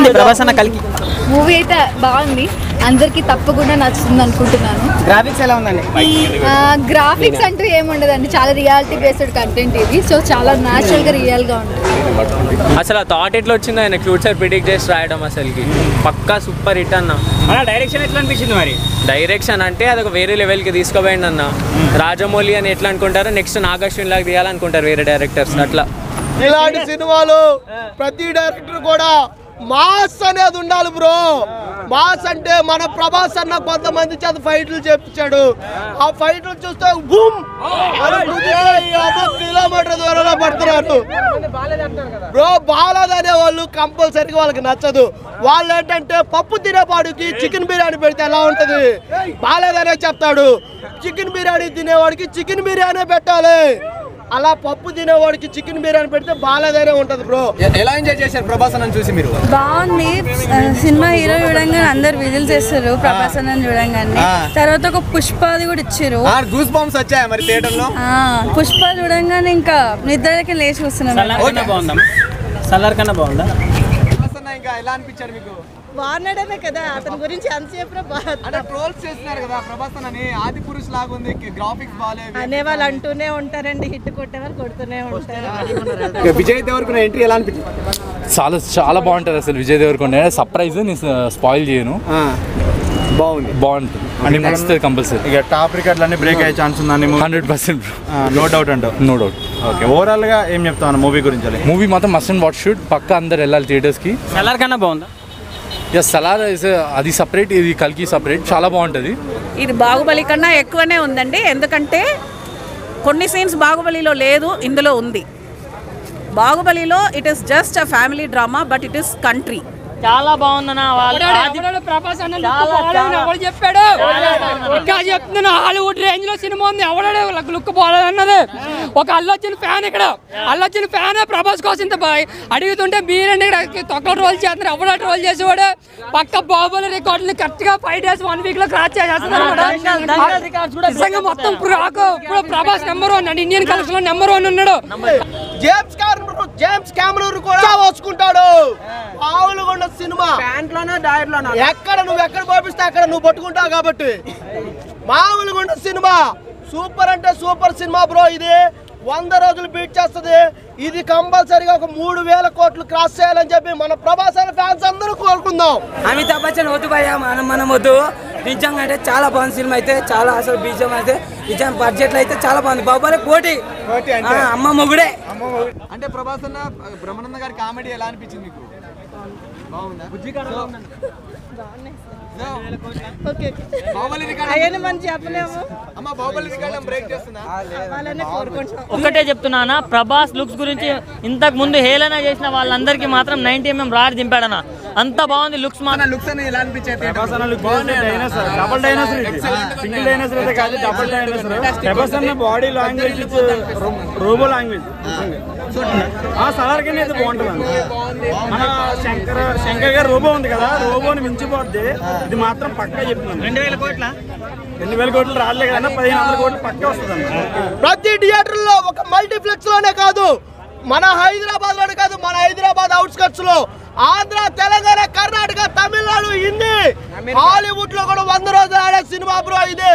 ఉంది ప్రభాస్ అన్న కల్కి మూవీ అయితే బాగుంది, అందరికి తప్పకుండా నచ్చుతుంది అనుకుంటున్నాను. గ్రాఫిక్స్ ఎలా ఉందండి? గ్రాఫిక్స్ అంటూ ఏముండదండి, చాలా రియాలిటీ బేస్డ్ కంటెంట్ ఇది, సో చాలా న్యాచురల్ గా రియల్ గా ఉంటుంది. అసలు ఆ థాట్ ఎట్లా వచ్చింది ఆయన ఫ్యూచర్ ప్రిడిక్ట్ చేసి రాయడం, అసలుకి పక్కా సూపర్ హిట్ అన్న. డైరెక్షన్ ఎట్లా అనిపించింది మరి? డైరెక్షన్ అంటే అదొక వేరే లెవెల్కి తీసుకోపోయింది అన్న. రాజమౌళి అని ఎట్లా అనుకుంటారో నెక్స్ట్ నాగార్జున లాగా తీయాలనుకుంటారు వేరే డైరెక్టర్స్ అట్లా. ఇలాంటి సినిమాలు ప్రతి డైరెక్టర్ కూడా మాస్ అనేది ఉండాలి బ్రో. మాస్ అంటే మన ప్రభాస్ అన్న కొంతమంది చేత ఫైట్లు చేపించాడు, ఆ ఫైట్లు చూస్తే బూమ్ కిలోమీటర్ దూరంలో పడుతున్నారు బ్రో. బాలేదనే వాళ్ళు కంపల్సరీగా వాళ్ళకి నచ్చదు. వాళ్ళు ఏంటంటే పప్పు తినేవాడికి చికెన్ బిర్యానీ పెడితే ఎలా ఉంటది, బాలేదనే చెప్తాడు. చికెన్ బిర్యానీ తినేవాడికి చికెన్ బిర్యానీ పెట్టాలి, అలా పప్పు తినేవాడికి చికెన్ బిర్యానీ పెడితే బాలేదనే ఉంటది బ్రో. ఎలా ఎంజాయ్ చేశారు ప్రభాస్ అన్న చూసి మీరు? బాగుంది సినిమా. హీరో చూడంగానే అందరు విజిల్ చేస్తారు ప్రభాస్ అన్న చూడంగానే. తర్వాత ఒక పుష్పాది కూడా ఇచ్చారు, గూస్ బంప్స్ వచ్చాయి మరి థియేటర్ లో. పుష్ప చూడంగానే ఇంకా నిద్రకి లేచి వస్తున్నాం. సలార్ కన్నా బాగుందా? ఇంకా ఎలా అనిపించారు మీకు? బాగున్నాడనే కదా, అతని గురించి అంతసేపు అంటే ట్రోల్స్ చేస్తున్నారు కదా ప్రభాస్ అని, ఆది పురుష్ లాగా ఉంది, గ్రాఫిక్స్ బాగాలేదు అనేవాళ్ళు అంటూనే ఉంటారండి, హిట్ కొట్టేవాళ్ళు కొడుతూనే ఉంటారు. విజయ్ దేవరకొండ ఎంట్రీ ఎలా అనిపించింది? చాలా చాలా బాగుంటుంది అసలు. విజయ్ దేవరకొండ సర్ప్రైజ్, నేను స్పాయిల్ చేయను. బాగుంటుంది అంటే నచ్చుతుంది కంపల్సరీ. ఇక టాప్ రికార్డులన్నీ బ్రేక్ అయ్యే ఛాన్స్ ఉందని 100% నో డౌట్ అంటావు? No doubt. ఓకే, ఓవరాల్ గా ఏం చెప్తాను మూవీ గురించి? మూవీ మాత్రం మస్ట్ అండ్ వాచ్ షూట్, పక్కా అందరు వెళ్ళాలి థియేటర్స్కి. సలార్ కన్నా బాగుందా? ఎస్, సలార్ అది సపరేట్, ఇది కల్కి సపరేట్, చాలా బాగుంటుంది. ఇది బాహుబలి కన్నా ఎక్కువనే ఉందండి, ఎందుకంటే కొన్ని సీన్స్ బాహుబలిలో లేదు, ఇందులో ఉంది. బాహుబలిలో it is just a family drama, but it is country. చాలా బాగుందన్న. చెప్పాడు ఇంకా చెప్తున్నా, హాలీవుడ్ రేంజ్ లో సినిమా ఉంది, ఎవడాడు లుక్ పోలేదన్నది. ఒక అల్లొచ్చిన ఫ్యాన్, ఇక్కడ అల్లొచ్చిన ఫ్యాన్ ప్రభాస్ కోసం ఇంత అడుగుతుంటే మీరండి ఇక్కడ తొక్క రోల్ చేస్తున్నారు, ఎవడ రోల్ చేసేవాడు. పక్క బాహుబలి రికార్డుని కరెక్ట్ గా 5 days 1 week లో క్రాస్ చేస్తున్నారు. నిజంగా మొత్తం ప్రభాస్ నెంబర్ 1 అండి, ఇండియన్ కలెక్షన్ లో నెంబర్ 1 ఉన్నాడు. జేమ్స్ కెమెరూన్ కూడా వచ్చుకుంటాడు. ఆవులగొండ సినిమా ఎక్కడ నువ్వు ఎక్కడ పంపిస్తే అక్కడ నువ్వు పట్టుకుంటావు కాబట్టి. మామూలుగొండ సినిమా సూపర్ అంటే సూపర్ సినిమా బ్రో. ఇది 100 రోజులు బీట్ చేస్తుంది. ఇది కంపల్సరీగా ఒక 3000 కోట్లు క్రాస్ చేయాలని చెప్పి మన ప్రభాస్ ఫ్యాన్స్ అందరూ కోరుకుందాం. అమితాబ్ బచ్చన్ వద్దు భయ్యా, మనం వద్దు. నిజంగా అంటే చాలా బాగుంది సినిమా అయితే, చాలా అసలు బీజం అయితే నిజంగా బడ్జెట్ అయితే చాలా బాగుంది. బాహుబలి కోటి అమ్మ మొగుడే. అంటే ప్రభాస్ అన్న బ్రహ్మానంద గారి కామెడీ ఎలా అనిపించింది మీకు? బాగుందా? ఒకటే చెప్తున్నా, ప్రభాస్ లుక్స్ గురించి ఇంతకు ముందు హేళన చేసిన వాళ్ళందరికీ మాత్రం 90mm రాడ్ దింపాడన్న. అంత బాగుంది లుక్స్. మాత్రం లుక్స్ అని ఎలా అనిపించాయి? డబుల్ డైనోసర్, సింగిల్ డైనోసర్ అయితే కాదు, డబుల్ డైనోసర్. ప్రభాస్ అన్న body language, robot language. Salaar కన్నా అయితే బాగుంటుంది. మన శంకర్ గారు రోబో ఉంది కదా, రోబోని మించిపోద్ది. ఇది మాత్రం పక్కా చెప్తున్నాను. 2000 కోట్ల 2000 కోట్లు రాలే కదా, 1500 కోట్లు పక్కా వస్తుంది. ప్రతి థియేటర్ లో ఒక మల్టీప్లెక్స్ లోనే కాదు, మన హైదరాబాద్ లోనే కాదు, మన హైదరాబాద్ అవుట్స్కట్స్ లో, ఆంధ్ర, తెలంగాణ, కర్ణాటక, తమిళనాడు, హిందీ, హాలీవుడ్ లో కూడా 100 రోజులు ఆడే సినిమా బ్రో ఇది.